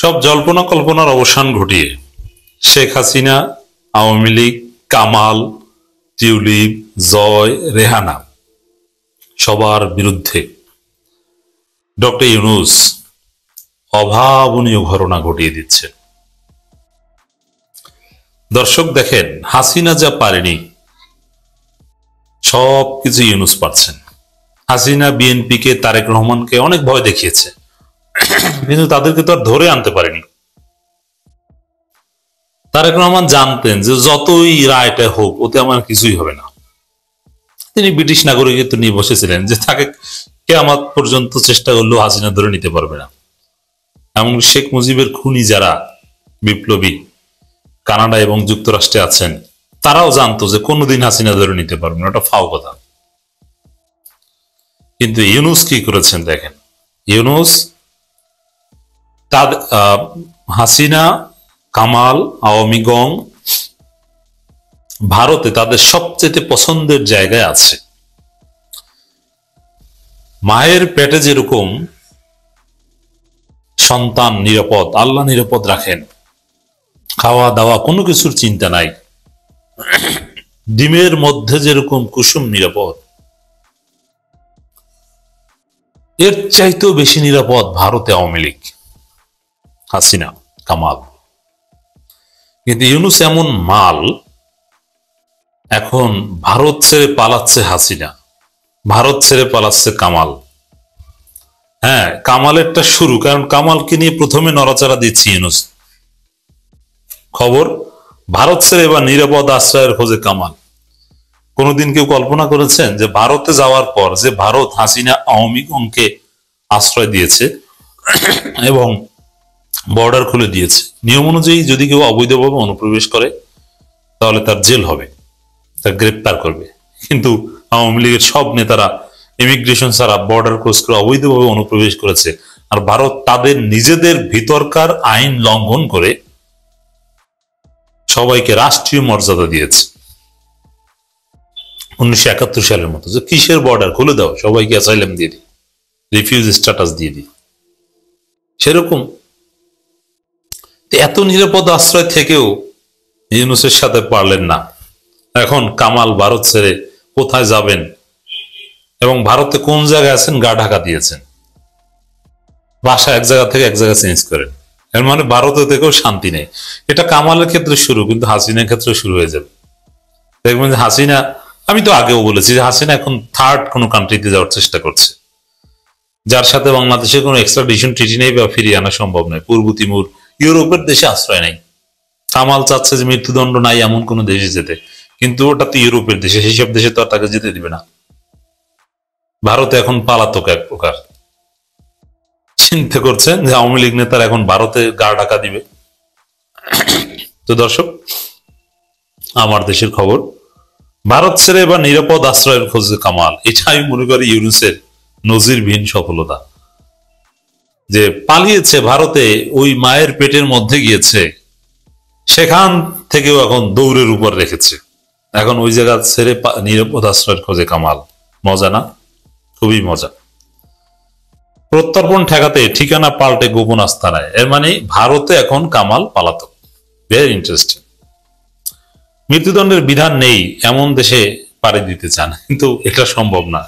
সব জল্পনা কল্পনার অবসান ঘটিয়ে শেখ হাসিনা, আওয়ামী লীগ, কামাল, টিউলিপ, জয়, রেহানা সবার বিরুদ্ধে ডক্টর ইউনূস অভাবনীয় ঘটনা ঘটিয়ে দিচ্ছে। দর্শক দেখেন, হাসিনা যা পারেনি সবকিছু ইউনূস পারছেন। হাসিনা বিএনপিকে, তারেক রহমানকে অনেক ভয় দেখিয়েছে, কিন্তু তাদেরকে তো আর ধরে আনতে পারেনি। তারেক রহমান জানতেন যে যতই রায়টা হোক ওতে আমার কিছুই হবে না। তিনি ব্রিটিশ নাগরিকত্ব নিয়ে বসেছিলেন যে তাকে কিয়ামত পর্যন্ত চেষ্টা করলেও হাসিনা ধরে নিতে পারবে না। এমন শেখ মুজিবের খুনি যারা বিপ্লবী কানাডা এবং যুক্তরাষ্ট্রে আছেন, তারাও জানতো যে কোনোদিন হাসিনা ধরে নিতে পারবে না, ওটা ফাও কথা। কিন্তু ইউনূস কি করেছেন দেখেন। ইউনূস হাসিনা, কামাল, আওয়ামী গং ভারতে তাদের সবচেয়ে পছন্দের জায়গায় আছে। মায়ের পেটে যেরকম সন্তান নিরাপদ, আল্লাহ নিরাপদ রাখেন, খাওয়া দাওয়া কোনো কিছুর চিন্তা নাই, ডিমের মধ্যে যেরকম কুসুম নিরাপদ, এর চাইতেও বেশি নিরাপদ ভারতে আওয়ামী লীগ, হাসিনা, কামাল। কিন্তু ইউনূস এমন মাল, এখন ভারত ছেড়ে পালাচ্ছে হাসিনা, ভারত ছেড়ে পালাচ্ছে কামাল। হ্যাঁ, কামালেরটা শুরু, কারণ কামালকে নিয়ে প্রথমে নড়াচড়া দিচ্ছি ইউনূস। খবর, ভারত ছেড়ে এবার নিরাপদ আশ্রয়ের খোঁজে কামাল। কোনোদিন কেউ কল্পনা করেছেন যে ভারতে যাওয়ার পর যে ভারত হাসিনা আওয়ামী গংকে আশ্রয় দিয়েছে এবং বর্ডার খুলে দিয়েছে, নিয়ম অনুযায়ী যদি কেউ অবৈধভাবে অনুপ্রবেশ করে তাহলে তার জেল হবে, তার গ্রেপ্তার করবে। কিন্তু আওয়ামী লীগের সব নেতারা ইমিগ্রেশন ছাড়া বর্ডার ক্রস করে অবৈধভাবে অনুপ্রবেশ করেছে, আর ভারত তাদের নিজেদের ভিতরকার আইন লঙ্ঘন করে সবাইকে রাষ্ট্রীয় মর্যাদা দিয়েছে 1971 সালের মতো, যে কিসের বর্ডার খুলে দাও, সবাইকে অ্যাসাইলাম দিয়ে দিই, রিফিউজ স্ট্যাটাস দিয়ে দিই। সেরকম এত নিরাপদ আশ্রয় থেকেও ইউনূসের সাথে পারলেন না। এখন কামাল ভারত ছেড়ে কোথায় যাবেন এবং ভারতে কোন জায়গায় আছেন গা ঢাকা দিয়েছেন, বাসা এক জায়গা থেকে এক জায়গায় চেঞ্জ করেন। এর মানে ভারতে থেকেও শান্তি নেই। এটা কামালের ক্ষেত্রে শুরু, কিন্তু হাসিনার ক্ষেত্রে শুরু হয়ে যাবে। দেখবেন যে হাসিনা, আমি তো আগেও বলেছি যে হাসিনা এখন থার্ড কোনো কান্ট্রিতে যাওয়ার চেষ্টা করছে, যার সাথে বাংলাদেশের কোনো এক্সট্রাডিশন ট্রিটি নেই বা ফিরিয়ে আনা সম্ভব নয়। পূর্ব তিমুর, ইউরোপের দেশে আশ্রয় নেই। কামাল চাচ্ছে যে মৃত্যুদণ্ড নাই এমন কোনো দেশে যেতে, কিন্তু ওটা তো ইউরোপের দেশে, সেই সব দেশে তো আর তাকে যেতে দিবে না। ভারতে এখন পালাতক এক প্রকার। চিন্তা করছেন যে আওয়ামী লীগ নেতারা এখন ভারতে গা ঢাকা দিবে। তো দর্শক, আমার দেশের খবর, ভারত ছেড়ে এবার নিরাপদ আশ্রয়ের খোঁজে কামাল। এটা আমি মনে করি ইউনূসের নজিরবিহীন সফলতা, যে পালিয়েছে ভারতে, ওই মায়ের পেটের মধ্যে গিয়েছে, সেখান থেকেও এখন দৌড়ের উপর রেখেছে, এখন ওই জায়গা ছেড়ে নিরাপদ আশ্রয়ের খোঁজে কামাল। মজা না? খুবই মজা। প্রত্যর্পণ ঠেকাতে ঠিকানা পাল্টে গোপন আস্তানায়, এর মানে ভারতে এখন কামাল পালাতক। Very interesting. মৃত্যুদণ্ডের বিধান নেই এমন দেশে পাড়ি দিতে চান, কিন্তু এটা সম্ভব না,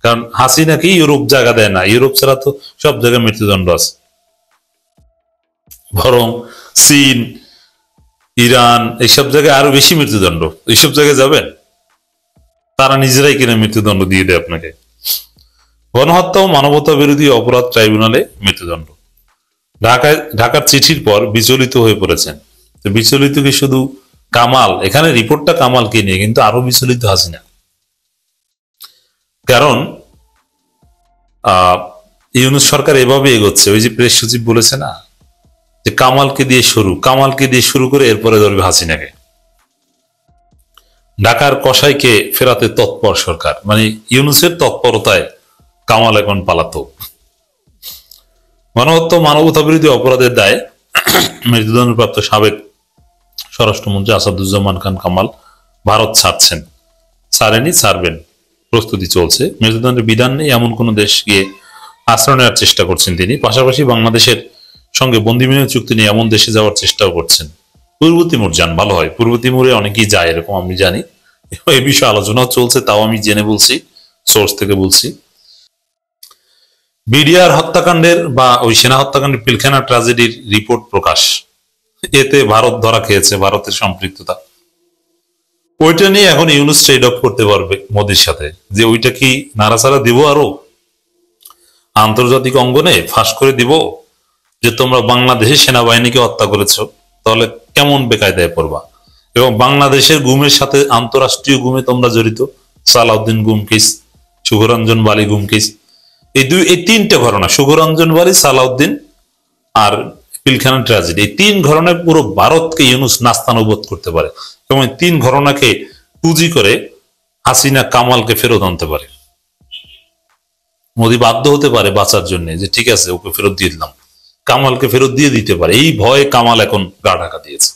কারণ হাসিনাকে ইউরোপ জায়গা দেয় না। ইউরোপ ছাড়া তো সব জায়গায় মৃত্যুদণ্ড আছে। বরং চীন, ইরান, এইসব জায়গায় আরো বেশি মৃত্যুদণ্ড। এইসব জায়গায় যাবেন, তারা নিজেরাই কিনা মৃত্যুদণ্ড দিয়ে দেয় আপনাকে। গণহত্যা ও মানবতা বিরোধী অপরাধ ট্রাইব্যুনালে মৃত্যুদণ্ড। ঢাকার চিঠির পর বিচলিত হয়ে পড়েছেন। তো বিচলিত কি শুধু কামাল? এখানে রিপোর্টটা কামালকে নিয়ে, কিন্তু আরো বিচলিত হাসিনা। কারণ ইউনূস সরকার এভাবে এগোচ্ছে। ওই যে প্রেস সচিব বলেছে না যে কামালকে দিয়ে শুরু করে এরপরে ধরবে হাসিনাকে। ঢাকার কসাইকে ফেরাতে তৎপর সরকার, মানে ইউনূসের তৎপরতায় কামাল এখন পালাতক। গণহত্যা মানবতা বিরোধী অপরাধের দায়ে মৃত্যুদণ্ডপ্রাপ্ত সাবেক স্বরাষ্ট্রমন্ত্রী আসাদুজ্জামান খান কামাল ভারত ছাড়ছেন। ছাড়বেন, প্রস্তুতি চলছে। মৃত্যুদণ্ডের বিধান নেই এমন কোন দেশ গিয়ে আশ্রয় নেওয়ার চেষ্টা করছেন তিনি। পাশাপাশি বাংলাদেশের সঙ্গে বন্দি বিনিময় চুক্তি নিয়ে এমন দেশে যাওয়ার চেষ্টাও করছেন। পূর্ব তিমুর যান, ভালো হয়। পূর্ব তিমুরে অনেকেই যায়, এরকম আমি জানি। এই বিষয়ে আলোচনাও চলছে, তাও আমি জেনে বলছি, সোর্স থেকে বলছি। বিডিআর হত্যাকাণ্ডের বা ওই সেনা হত্যাকাণ্ডের পিলখানা ট্র্যাজেডির রিপোর্ট প্রকাশ, এতে ভারত ধরা খেয়েছে, ভারতের সম্পৃক্ততা। ওইটা নিয়ে এখন ইউনুস ট্রেড অফ করতে পারবে মোদির সাথে, যে ওইটা কি নাড়াচাড়া দিব, আরো আন্তর্জাতিক অঙ্গনে ফাঁস করে দিব যে তোমরা বাংলাদেশের সেনাবাহিনীকে হত্যা করেছো, তাহলে কেমন বেকায়দায় পড়বা। এবং বাংলাদেশের গুমের সাথে আন্তরাষ্ট্রীয় গুমে তোমরা জড়িত, সালাউদ্দিন গুম কেস, সুখরঞ্জন বালি গুম কেস, এই তিনটে ঘটনা, সুখরঞ্জন বালি, সালাউদ্দিন আর পিলখানা ট্র্যাজেডি, এই তিন ঘটনায় পুরো ভারতকে ইউনুস নাস্তানুবোধ করতে পারে এবং এই তিন ঘটনাকে পুঁজি করে হাসিনা কামালকে ফেরত আনতে পারে। মোদি বাধ্য হতে পারে বাঁচার জন্য, যে ঠিক আছে ওকে ফেরত দিয়ে দিলাম, কামালকে ফেরত দিয়ে দিতে পারে। এই ভয়ে কামাল এখন গা ঢাকা দিয়েছে।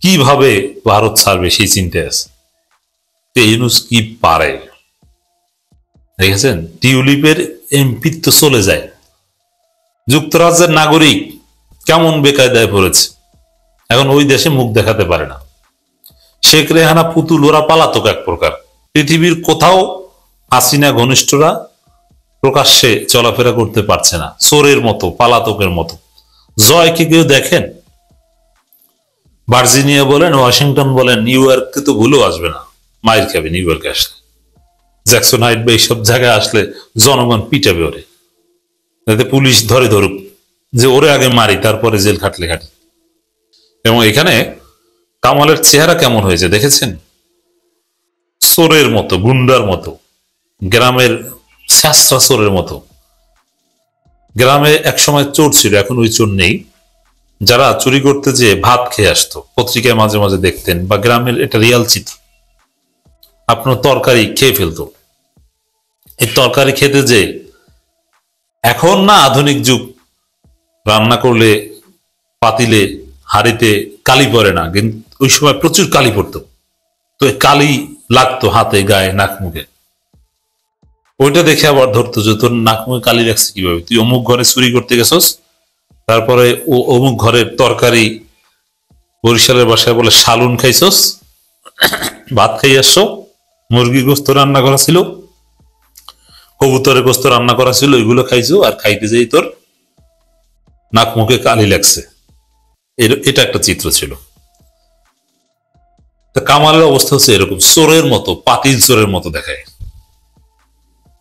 কিভাবে ভারত ছাড়বে সেই চিন্তায় আছে। ইউনুস কি পারে দেখেছেন, টিউলিপের এমপি তো চলে যায়, যুক্তরাজ্যের নাগরিক কেমন বেকায়দায় পড়েছে, এখন ওই দেশে মুখ দেখাতে পারে না। শেখ রেহানা পুতুল, ওরা পালাতক এক প্রকার। পৃথিবীর কোথাও হাসিনা ঘনিষ্ঠরা প্রকাশ্যে চলাফেরা করতে পারছে না, চোরের মতো, পালাতকের মতো। জয়কে কেউ দেখেন? ভার্জিনিয়া বলেন, ওয়াশিংটন বলেন, নিউ ইয়র্কে তো ভুলেও আসবে না, মায়ের খাবে নিউ ইয়র্কে আসলে। জ্যাকসন হাইট বা এইসব জায়গায় আসলে জনগণ পিটাবে ওরে, যাতে পুলিশ ধরে ধরুক, যে ওরে আগে মারি তারপরে জেল খাটলে খাটি। এবং এখানে কামালের চেহারা কেমন হয়েছে দেখেছেন? চোরের মতো, গুন্ডার মতো, গ্রামের শাস্ত্রা চোরের মতো। গ্রামে একসময় চোর ছিল, এখন ওই চোর নেই। যারা চুরি করতে যে ভাত খেয়ে আসতো, পত্রিকায় মাঝে মাঝে দেখতেন, বা গ্রামের এটা রিয়াল চিত্র, আপনার তরকারি খেয়ে ফেলতো। এই তরকারি খেতে যে, এখন না আধুনিক যুগ, রান্না করলে পাতিলে হাড়িতে কালি পড়ে না, কিন্তু ওই সময় প্রচুর কালি পড়তো। তো কালি লাগতো হাতে, গায়ে, নাক মুখে। ওইটা দেখে আবার ধরতো যে তোর নাক মুখে কালি লাগছে কিভাবে, তুই অমুক ঘরে চুরি করতে গেছস, তারপরে অমুক ঘরের তরকারি, বরিশালের বাসায় বলে শালুন খাইছস, ভাত খাই আসছো, মুরগি গোস্ত রান্না করা ছিল, কবুতরের গোস্ত রান্না করা ছিল, ওইগুলো খাইছো, আর খাইতে যাই তোর নাক মুখে কালি লাগছে। এটা একটা চিত্র ছিল। কামালের অবস্থা হচ্ছে এরকম, চোরের মতো, পাতিল চোরের মতো দেখায়।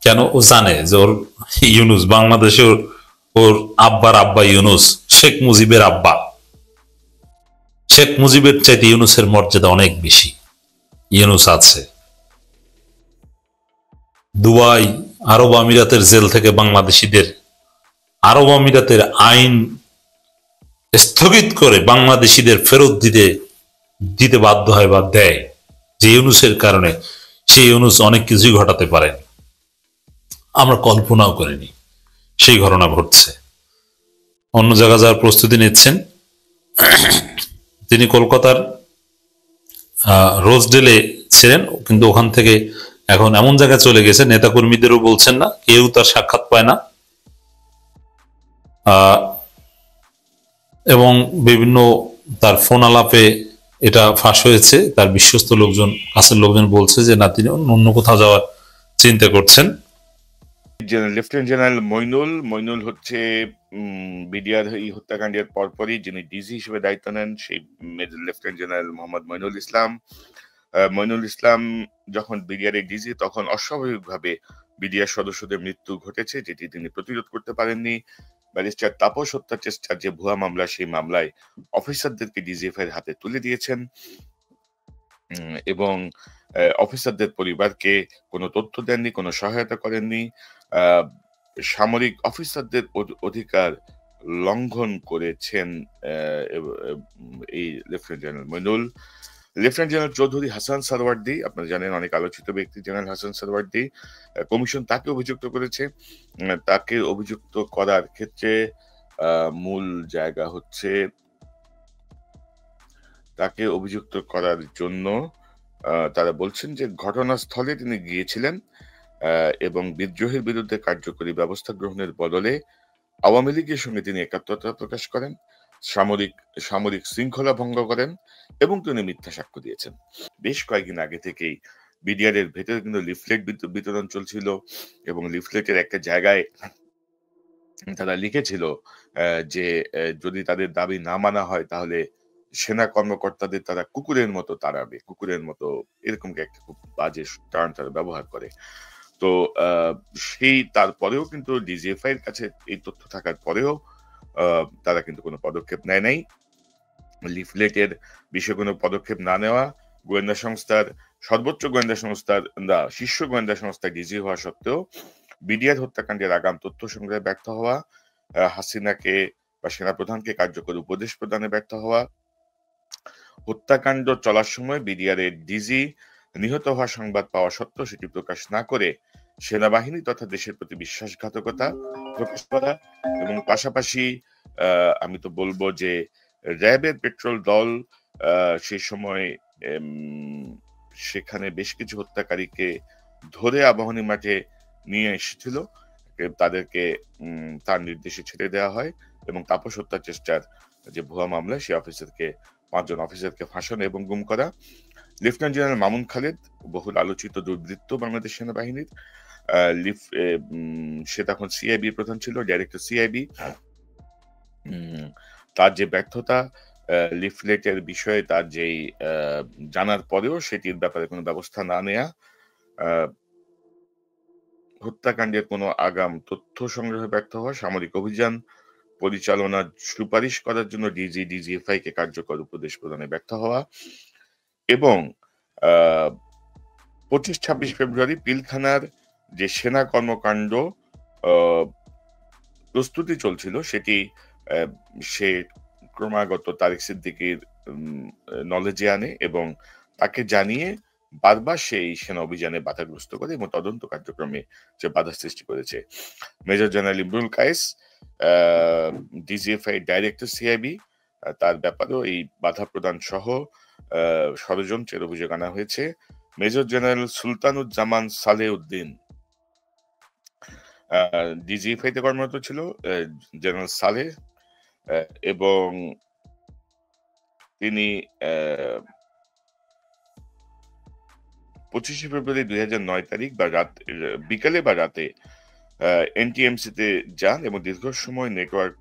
কেন? ও জানে যে ওর ইউনুস বাংলাদেশে, ওর আব্বার আব্বা ইউনুস, শেখ মুজিবের আব্বা। শেখ মুজিবের চাইতে ইউনুসের মর্যাদা অনেক বেশি। ইউনুস আছে দুবাই, আরব আমিরাতের জেল থেকে বাংলাদেশিদের, আরব আমিরাতের আইন স্থগিত করে বাংলাদেশিদের ফেরত দিতে বাধ্য হয় বা দেয়, যে ইউনুসের কারণে। সেই ইউনুস অনেক কিছুই ঘটাতে পারেন, আমরা কল্পনাও করিনি। সেই ঘটনা ঘটছে। অন্য জায়গা যাওয়ার প্রস্তুতি নিচ্ছেন। তিনি কলকাতার রোজডেলে ছিলেন, কিন্তু ওখান থেকে এখন এমন জায়গায় চলে গেছে, নেতাকর্মীদেরও বলছেন না, কেউ তার সাক্ষাৎ পায় না। এবং বিভিন্ন তার ফোন আলাপে এটা ফাঁস হয়েছে। তার বিশ্বস্ত লোকজন, কাছের লোকজন বলছে যে না, তিনি অন্য কোথাও যাওয়ার চিন্তা করছেন। লেফটেন্যান্ট জেনারেল মইনুল হচ্ছে বিডিআর এই হত্যাকাণ্ডের পরপরই যিনি ডিজি হিসেবে দায়িত্ব নেন, সেই লেফটেন্যান্ট জেনারেল মোহাম্মদ মইনুল ইসলাম যখন বিডিআর এর ডিজি, তখন অস্বাভাবিকভাবে বিডিআর সদস্যদের মৃত্যু ঘটেছে, যেটি তিনি প্রতিরোধ করতে পারেননি। ব্যারিস্টার তাপস হত্যার চেষ্টার যে ভুয়া মামলা, সেই মামলায় অফিসারদেরকে ডিজিএফ এর হাতে তুলে দিয়েছেন এবং অফিসারদের পরিবারকে কোনো তথ্য দেননি, কোনো সহায়তা করেননি। সামরিক অফিসারদের অধিকার লঙ্ঘন করেছেন এই lieutenant general Mainul. Lieutenant general Chowdhury Hasan Sarwardi, আপনারা জানেন অনেক আলোচিত ব্যক্তি জেনারেল হাসান সারওয়ার্দী, কমিশন তাকে অভিযুক্ত করেছে। তাকে অভিযুক্ত করার ক্ষেত্রে মূল জায়গা হচ্ছে, তাকে অভিযুক্ত করার জন্য তারা বলছেন যে ঘটনাস্থলে তিনি গিয়েছিলেন এবং বিদ্রোহের বিরুদ্ধে কার্যকরী ব্যবস্থা গ্রহণের বদলে আওয়ামী লীগের সঙ্গে তিনি একাত্মতা প্রকাশ করেন, সামরিক সামরিক শৃঙ্খলা ভঙ্গ করেন এবং তিনি মিথ্যা সাক্ষ্য দিয়েছেন। বেশ কয়েকদিন আগে থেকেই বিডিআর এর ভেতরে কিন্তু লিফলেট বিতরণ চলছিল এবং লিফলেটের একটা জায়গায় তারা লিখেছিল যে যদি তাদের দাবি না মানা হয় তাহলে সেনা কর্মকর্তাদের তারা কুকুরের মতো তাড়াবে। কুকুরের মতো এরকম একটা খুব বাজে টার্ম তারা ব্যবহার করে। তো আ সেই তারপরেও কিন্তু ডিজিএফআই এর কাছে এই তথ্য থাকার পরেও তারা কিন্তু কোনো পদক্ষেপ নেয় নাই। লিফলেটের বিষয়ে কোনো পদক্ষেপ না নেওয়া, গোয়েন্দা সংস্থার সর্বোচ্চ গোয়েন্দা সংস্থার শীর্ষ গোয়েন্দা সংস্থা ডিজি হওয়া সত্ত্বেও বিডিআর হত্যাকাণ্ডের আগাম তথ্য সংগ্রহে ব্যর্থ হওয়া, হাসিনাকে বা সেনাপ্রধানকে কার্যকর উপদেশ প্রদানে ব্যর্থ হওয়া, হত্যাকাণ্ড চলার সময় বিডিআর এর ডিজি নিহত হওয়া সংবাদ পাওয়া সত্ত্বেও সেটি প্রকাশ না করে সেনাবাহিনী তথা দেশের প্রতি বিশ্বাসঘাতকতা প্রকাশ করা এবং পাশাপাশি আমি তো বলবো যে র্যাবের পেট্রোল দল সেই সময় সেখানে বেশ কিছু হত্যাকারীকে ধরে আবাহনী মাঠে নিয়ে এসেছিল, তাদেরকে তার নির্দেশে ছেড়ে দেওয়া হয় এবং তাপস হত্যার চেষ্টার যে ভুয়া মামলা সেই অফিসারকে 5 জন অফিসারকে ফাঁসানো এবং গুম করা। লেফটেন্যান্ট জেনারেল মামুন খালেদ বহুল আলোচিত দুর্বৃত্ত বাংলাদেশ সেনাবাহিনীর, সে তখন সিআইবি প্রধান ছিল, ডাইরেক্টর সিআইবি। তার যে ব্যর্থতা লিফলেটের বিষয়ে তার যেই জানার পরেও সেটির ব্যাপারে কোনো ব্যবস্থা না নেয়া, হত্যাকাণ্ডের কোনো আগাম তথ্য সংগ্রহে ব্যর্থ হওয়া, সামরিক অভিযান পরিচালনার সুপারিশ করার জন্য ডিজিএফআই কে কার্যকর উপদেশ প্রদানে ব্যর্থ হওয়া এবং 25-26 ফেব্রুয়ারি পিলখানার যে সেনা কর্মকাণ্ড প্রস্তুতি চলছিল সেটি সে ক্রমাগত তারেক সিদ্দিকীর নলেজে আনে এবং তাকে জানিয়ে বারবার সেই সেনা অভিযানে বাধাগ্রস্ত করে এবং তদন্ত কার্যক্রমে যে বাধা সৃষ্টি করেছে। Major general Imrul Kayes DGFI director CIB, তার ব্যাপারেও এই বাধা প্রদান সহ ষড়যন্ত্রের অভিযোগ আনা হয়েছে। Major general Sultanuzzaman Salehuddin DGFI তে কর্মরত ছিল, জেনারেল সালেহ, এবং তিনি 25 ফেব্রুয়ারি 2009 তারিখ বা বিকালে বা রাতে এনটিএমসি তে যান এবং দীর্ঘ সময় নেটওয়ার্ক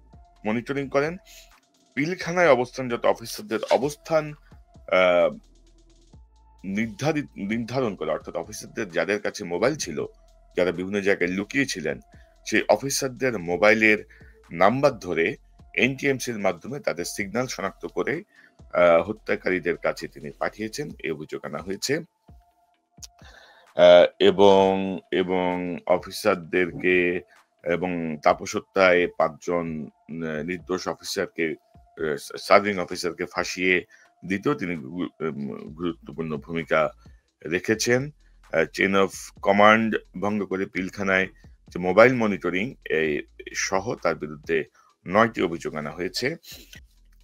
মনিটরিং করেন। পিলখানায় অবস্থানরত অফিসারদের অবস্থান নির্ধারণ করে, অর্থাৎ অফিসারদের যাদের কাছে মোবাইল ছিল, যারা বিভিন্ন জায়গায় লুকিয়ে ছিলেন, সেই অফিসারদের মোবাইলের নাম্বার ধরে এনটিএমসির মাধ্যমে তাদের সিগন্যাল শনাক্ত করে হত্যাকারীদের কাছে তিনি পাঠিয়েছেন, এই অভিযোগ আনা হয়েছে। এবং অফিসারদেরকে এবং তাপস হত্যায় 5 জন নির্দোষ অফিসারকে, সার্ভিং অফিসারকে ফাঁসিয়ে দিতেও তিনি গুরুত্বপূর্ণ ভূমিকা রেখেছেন। চেইন অফ কমান্ড ভঙ্গ করে পিলখানায় যে মোবাইল মনিটরিং সহ তার বিরুদ্ধে 9টি অভিযোগ আনা হয়েছে।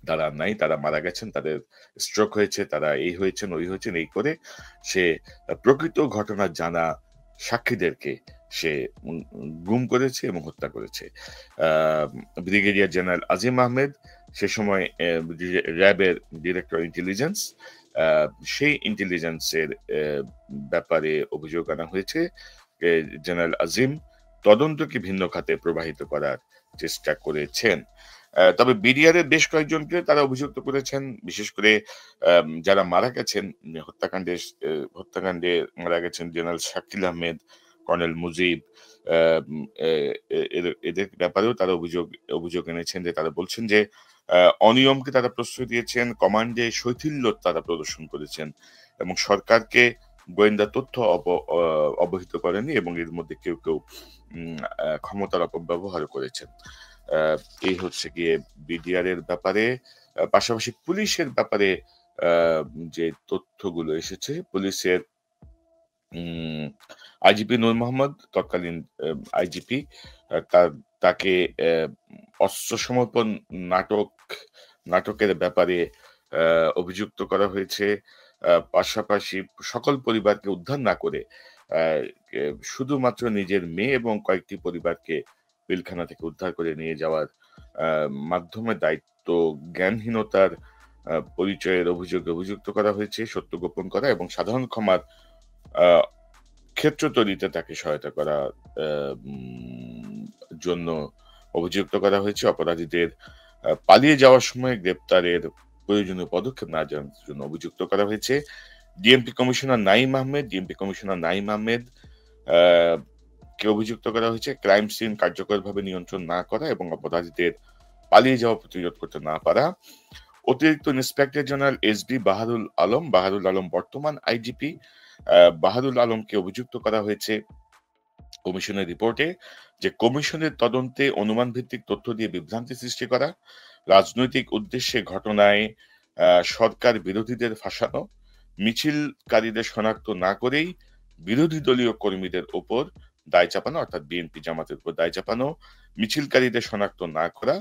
তারা নাই, তারা মারা গেছেন, তাদের স্ট্রোক হয়েছে, তারা এই হয়েছেন ওই হয়েছেন, এই করে সে প্রকৃত ঘটনা জানা সাক্ষীদেরকে সে গুম করেছে এবং হত্যা করেছে। ব্রিগেডিয়ার জেনারেল আজিম আহমেদ সে সময় র্যাবের ডিরেক্টর ইন্টেলিজেন্স, সেই ইন্টেলিজেন্সের ব্যাপারে অভিযোগ আনা হয়েছে। জেনারেল আজিম তদন্তকে ভিন্ন খাতে প্রবাহিত করার চেষ্টা করেছেন। তবে বিডিআর এর বেশ কয়েকজনকে তারা অভিযুক্ত করেছেন, বিশেষ করে যারা মারা গেছেন হত্যাকাণ্ডে মারা গেছেন জেনারেল শাকিল আহমেদ, কর্নেল মুজিব, এদের ব্যাপারেও তারা অভিযোগ এনেছেন যে তারা বলছেন যে অনিয়মকে তারা প্রশ্রয় দিয়েছেন, কমান্ডে শৈথিল্য তারা প্রদর্শন করেছেন এবং সরকারকে গোয়েন্দা তথ্য অবহিত করেনি এবং এর মধ্যে কেউ কেউ ক্ষমতার অপব্যবহার করেছেন। এই হচ্ছে গিয়ে বিডিআর এর ব্যাপারে। পাশাপাশি পুলিশের ব্যাপারে যে তথ্যগুলো এসেছে, পুলিশের আইজিপি নূর মোহাম্মদ, তৎকালীন আইজিপি, তাকে অস্ত্র সমর্পণ নাটকের ব্যাপারে অভিযুক্ত করা হয়েছে। পাশাপাশি সকল পরিবারকে উদ্ধার না করে শুধুমাত্র নিজের মেয়ে এবং কয়েকটি পরিবারকে পিলখানা থেকে উদ্ধার করে নিয়ে যাওয়ার মাধ্যমে দায়িত্ব জ্ঞানহীনতার পরিচয়ের অভিযোগে অভিযুক্ত করা হয়েছে, সত্য গোপন করা এবং সাধারণ ক্ষমার ক্ষেত্র তৈরিতে তাকে সহায়তা করা জন্য অভিযুক্ত করা হয়েছে। অপরাধীদের পালিয়ে যাওয়ার সময় গ্রেপ্তারের প্রয়োজনীয় পদক্ষেপ না জানার জন্য অভিযুক্ত করা হয়েছে। ডিএমপি কমিশনার নাঈম আহমেদ কে অভিযুক্ত করা হয়েছে ক্রাইম সিন কার্যকরভাবে নিয়ন্ত্রণ না করা এবং অপরাধীদের পালিয়ে যাওয়া প্রতিরোধ করতে না পারা। অতিরিক্ত inspector general SB Baharul Alam বর্তমান আইজিপি বাহারুল আলমকে অভিযুক্ত করা হয়েছে কমিশনের রিপোর্টে যে কমিশনের তদন্তে অনুমান ভিত্তিক তথ্য দিয়ে বিভ্রান্তি সৃষ্টি করা, রাজনৈতিক উদ্দেশ্যে ঘটনায় সরকার বিরোধীদের ফাঁসানো, মিছিলকারীদের শনাক্ত না করেই বিরোধী দলীয় কর্মীদের উপর দায় চাপানো, অর্থাৎ বিএনপি জামাতের উপর দায় চাপানো, মিছিলকারীদের শনাক্ত না করা,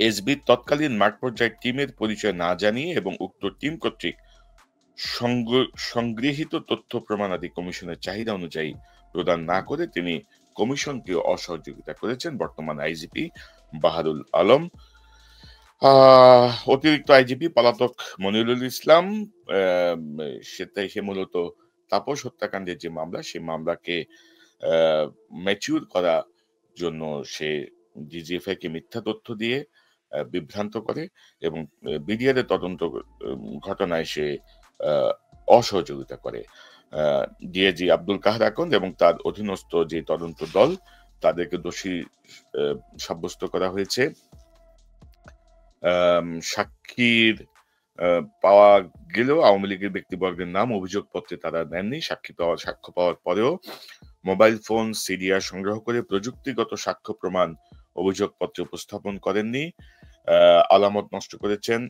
এসবি তৎকালীন মাঠ পর্যায়ের টিমের পরিচয় না জানিয়ে এবং উক্ত টিম কর্তৃক সংগৃহীত তথ্য প্রমাণাদি কমিশনের চাহিদা অনুযায়ী প্রদান না করে তিনি কমিশনকে অসহযোগিতা করেছেন বর্তমান আইজিপি বাহারুল আলম। অতিরিক্ত আইজিপি পলাতক মনিরুল ইসলাম সে মূলত তাপস হত্যাকাণ্ডের যে মামলা, সেই মামলাকে ম্যাচিউর করার জন্য সে ডিজিএফআই কে মিথ্যা তথ্য দিয়ে বিভ্রান্ত করে এবং বিডিআর এর তদন্ত ঘটনায় সে অসহযোগিতা করে। ডিআইজি আব্দুল কাহার আকন্দ এবং তার অধীনস্থ যে তদন্ত দল তাদেরকে দোষী সাব্যস্ত করা হয়েছে। সাক্ষীর পাওয়া গেলেও আওয়ামী লীগের ব্যক্তিবর্গের নাম অভিযোগপত্রে তারা নেননি। সাক্ষ্য পাওয়ার পরেও মোবাইল ফোন, সিডিআর সংগ্রহ করে প্রযুক্তিগত সাক্ষ্য প্রমাণ অভিযোগপত্রে উপস্থাপন করেননি, আলামত নষ্ট করেছেন,